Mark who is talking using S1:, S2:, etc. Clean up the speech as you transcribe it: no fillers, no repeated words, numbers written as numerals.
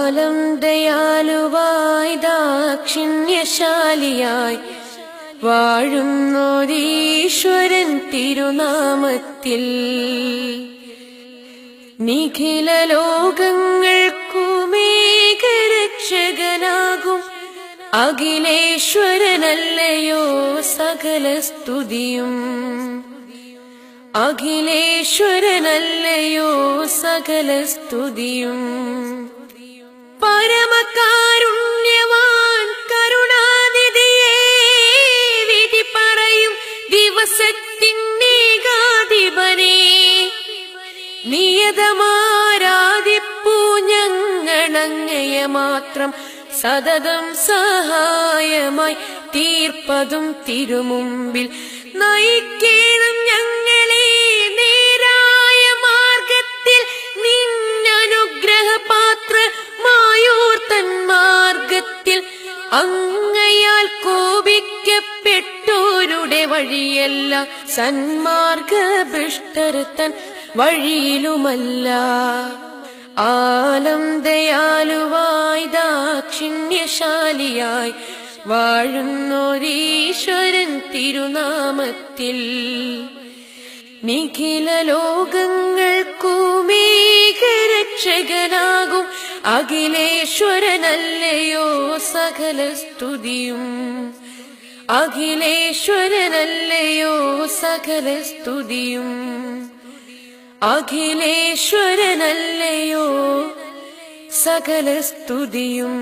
S1: ആലം ദയാലുവായി ദാക്ഷിണ്യശാലിയായി വാഴുന്നോരീശ്വരൻ തിരുനാമത്തിൽ നിഖില ലോകങ്ങൾക്കുമേകരക്ഷകനാകും അഖിലേശ്വരനല്ലയോ സകല സ്തുതിയും. അഖിലേശ്വരനല്ലയോ സകല സ്തുതിയും. പരമകാരുണ്യവാൻ കരുണാനിധിയേ, വിധി പറയും ദിവസത്തിന്നേകാധിപനേ, നിയതമാരാധിപ്പൂ ഞങ്ങളങ്ങയെ മാത്രം സതതം സഹായമായി തീർപ്പതും തിരുമുമ്പിൽ നയിക്കേണം ഞങ്ങളെ നേരായ മാർഗത്തിൽ. നിന്നനുഗ്രഹപാത്രമായോർത്തൻ മാർഗത്തിൽ അങ്ങയാൽ കോപിക്കപ്പെട്ടോരുടെ വഴിയല്ല, സന്മാർഗഭ്രഷ്ടർത്തൻ വഴിയിലുമല്ല. ആലം ദയാലുവായി ദാക്ഷിണ്യശാലിയായി വാഴുന്നോരീശ്വരൻ തിരുനാമത്തിൽ നിഖില ലോകങ്ങൾക്കുമേകരക്ഷകനാകും അഖിലേശ്വരനല്ലയോ സകല സ്തുതിയും. അഖിലേശ്വരനല്ലയോ സകല സ്തുതിയും. അഖിലേശ്വരനല്ലയോ സകല സ്തുതിയും.